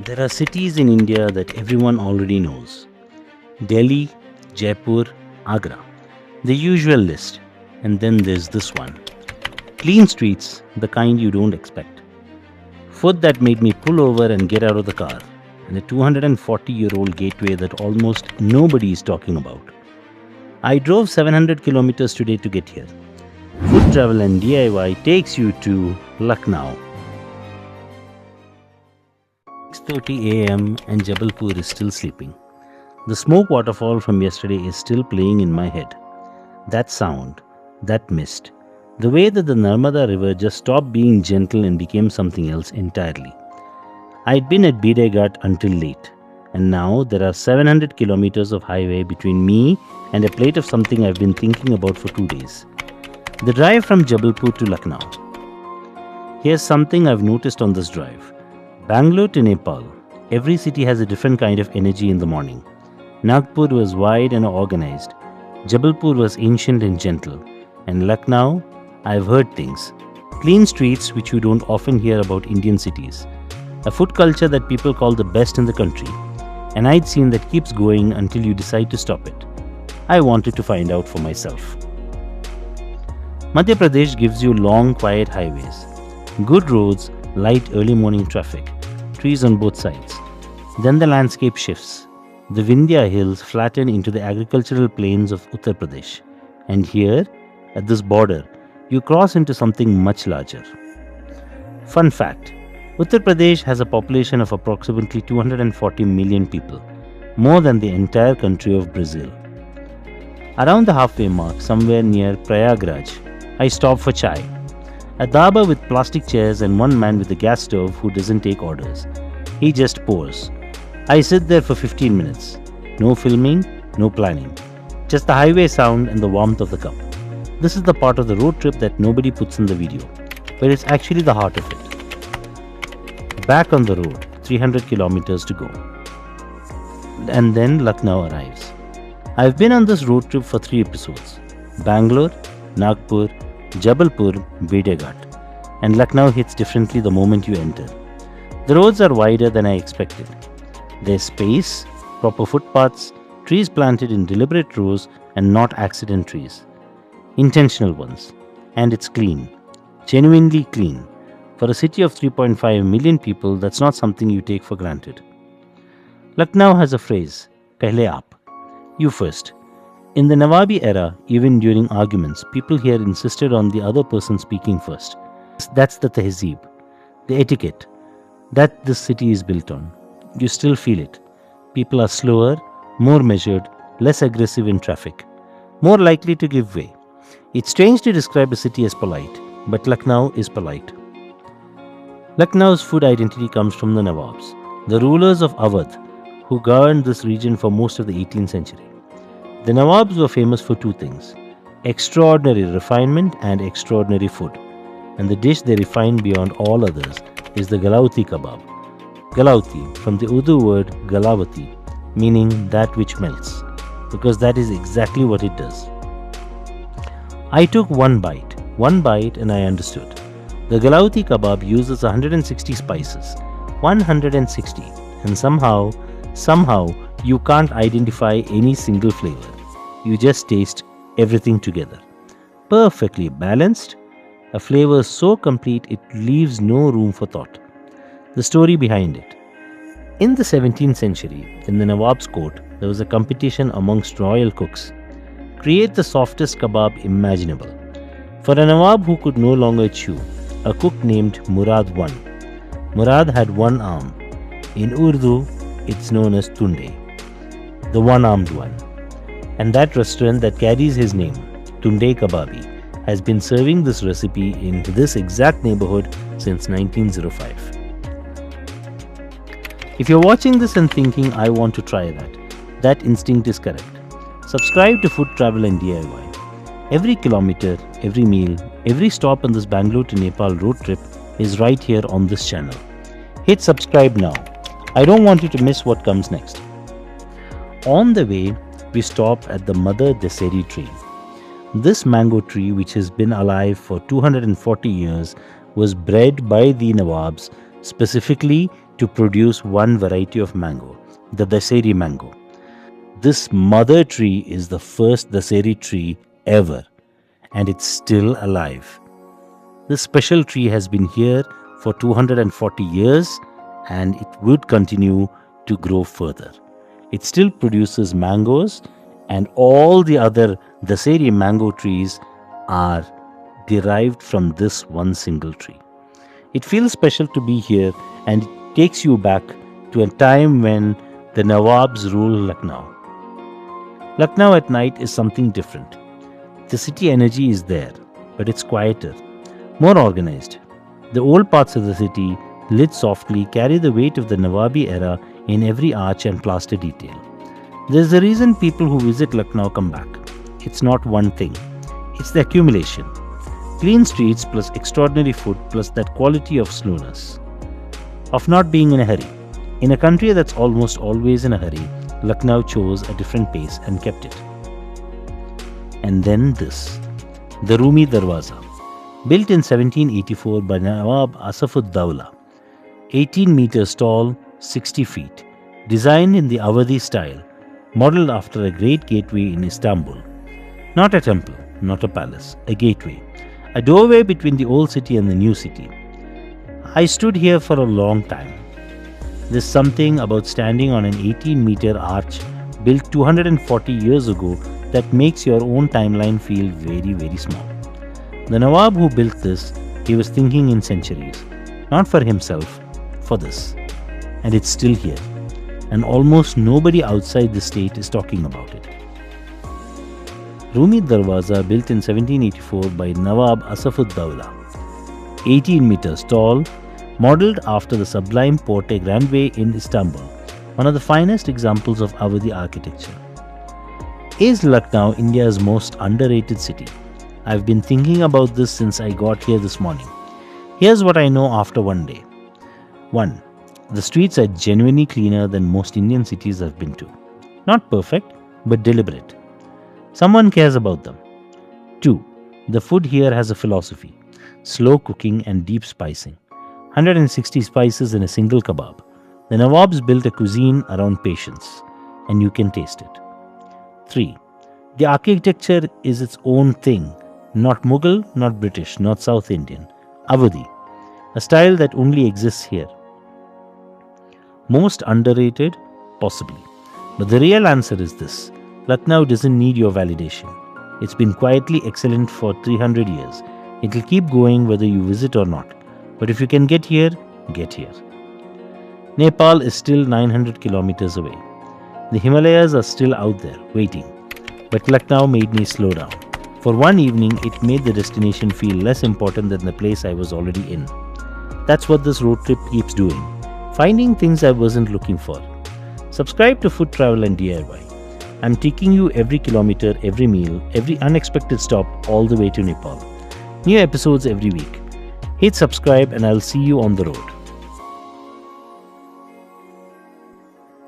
There are cities in India that everyone already knows: Delhi, Jaipur, Agra. The usual list. And then there's this one: clean streets, the kind you don't expect. Food that made me pull over and get out of the car. And a 240-year-old gateway that almost nobody is talking about. I drove 700 kilometers today to get here. Food travel and DIY takes you to Lucknow. 6:30 a.m. and Jabalpur is still sleeping. The smoke waterfall from yesterday is still playing in my head. That sound, that mist, the way that the Narmada river just stopped being gentle and became something else entirely. I'd been at Bideghat until late, and now there are 700 kilometers of highway between me and a plate of something I've been thinking about for 2 days. The drive from Jabalpur to Lucknow. Here's something I've noticed on this drive. Bangalore to Nepal, every city has a different kind of energy in the morning. Nagpur was wide and organized. Jabalpur was ancient and gentle. And Lucknow, I've heard things. Clean streets which you don't often hear about Indian cities. A food culture that people call the best in the country. An night scene that keeps going until you decide to stop it. I wanted to find out for myself. Madhya Pradesh gives you long, quiet highways. Good roads, light early morning traffic. Trees on both sides. Then the landscape shifts. The Vindhya hills flatten into the agricultural plains of Uttar Pradesh. And here, at this border, you cross into something much larger. Fun fact: Uttar Pradesh has a population of approximately 240 million people, more than the entire country of Brazil. Around the halfway mark, somewhere near Prayagraj, I stop for chai. A dhaba with plastic chairs and one man with a gas stove who doesn't take orders. He just pours. I sit there for 15 minutes. No filming, no planning. Just the highway sound and the warmth of the cup. This is the part of the road trip that nobody puts in the video, but it's actually the heart of it. Back on the road, 300 kilometers to go. And then Lucknow arrives. I've been on this road trip for 3 episodes: Bangalore, Nagpur, Jabalpur, Bideghat. And Lucknow hits differently the moment you enter. The roads are wider than I expected. There's space, proper footpaths, trees planted in deliberate rows and not accident trees. Intentional ones. And it's clean. Genuinely clean. For a city of 3.5 million people, that's not something you take for granted. Lucknow has a phrase, "Pehle aap," you first. In the Nawabi era, even during arguments, people here insisted on the other person speaking first. That's the tehzeeb, the etiquette, that this city is built on. You still feel it. People are slower, more measured, less aggressive in traffic, more likely to give way. It's strange to describe a city as polite, but Lucknow is polite. Lucknow's food identity comes from the Nawabs, the rulers of Awadh, who governed this region for most of the 18th century. The Nawabs were famous for 2 things: extraordinary refinement and extraordinary food. And the dish they refined beyond all others is the Galouti kebab. Galouti, from the Urdu word Galavati, meaning that which melts, because that is exactly what it does. I took one bite and I understood. The Galouti kebab uses 160 spices, 160, and somehow you can't identify any single flavor. You just taste everything together. Perfectly balanced, a flavor so complete it leaves no room for thought. The story behind it. In the 17th century, in the Nawab's court, there was a competition amongst royal cooks. Create the softest kebab imaginable. For a Nawab who could no longer chew, a cook named Murad won. Murad had one arm. In Urdu, it's known as Tunday, the one-armed one. And that restaurant that carries his name, Tunday Kababi, has been serving this recipe in this exact neighborhood since 1905. If you're watching this and thinking, I want to try that instinct is correct. Subscribe to Food Travel and DIY. Every kilometer, every meal, every stop on this Bangalore to Nepal road trip is right here on this channel. Hit subscribe now. I don't want you to miss what comes next. On the way, we stop at the Mother Deseri tree. This mango tree, which has been alive for 240 years, was bred by the Nawabs specifically to produce one variety of mango, the Daseri mango. This mother tree is the first Daseri tree ever, and it's still alive. This special tree has been here for 240 years, and it would continue to grow further. It still produces mangoes, and all the other Daseri mango trees are derived from this one single tree. It feels special to be here, and it takes you back to a time when the Nawabs ruled Lucknow. Lucknow at night is something different. The city energy is there, but it's quieter, more organized. The old parts of the city, lit softly, carry the weight of the Nawabi era in every arch and plaster detail. There's a reason people who visit Lucknow come back. It's not one thing, it's the accumulation. Clean streets plus extraordinary food plus that quality of slowness, of not being in a hurry. In a country that's almost always in a hurry, Lucknow chose a different pace and kept it. And then this, the Rumi Darwaza, built in 1784 by Nawab Asaf-ud-Daula, 18 meters tall, 60 feet, designed in the Awadhi style, modeled after a great gateway in Istanbul. Not a temple, not a palace, a gateway, a doorway between the old city and the new city. I stood here for a long time. There's something about standing on an 18-meter arch built 240 years ago that makes your own timeline feel very, very small. The Nawab who built this, he was thinking in centuries, not for himself, for this. And it's still here. And almost nobody outside the state is talking about it. Rumi Darwaza, built in 1784 by Nawab Asaf-ud-Daula, 18 meters tall, modelled after the sublime Porte Grandway in Istanbul, one of the finest examples of Awadhi architecture. Is Lucknow India's most underrated city? I've been thinking about this since I got here this morning. Here's what I know after one day. 1. The streets are genuinely cleaner than most Indian cities I've been to. Not perfect, but deliberate. Someone cares about them. 2. The food here has a philosophy. Slow cooking and deep spicing. 160 spices in a single kebab. The Nawabs built a cuisine around patience, and you can taste it. 3. The architecture is its own thing. Not Mughal, not British, not South Indian. Awadhi. A style that only exists here. Most underrated? Possibly. But the real answer is this. Lucknow doesn't need your validation. It's been quietly excellent for 300 years. It'll keep going whether you visit or not. But if you can get here, get here. Nepal is still 900 kilometers away. The Himalayas are still out there, waiting. But Lucknow made me slow down. For one evening, it made the destination feel less important than the place I was already in. That's what this road trip keeps doing. Finding things I wasn't looking for. Subscribe to Food Travel and DIY. I'm taking you every kilometer, every meal, every unexpected stop all the way to Nepal. New episodes every week. Hit subscribe and I'll see you on the road.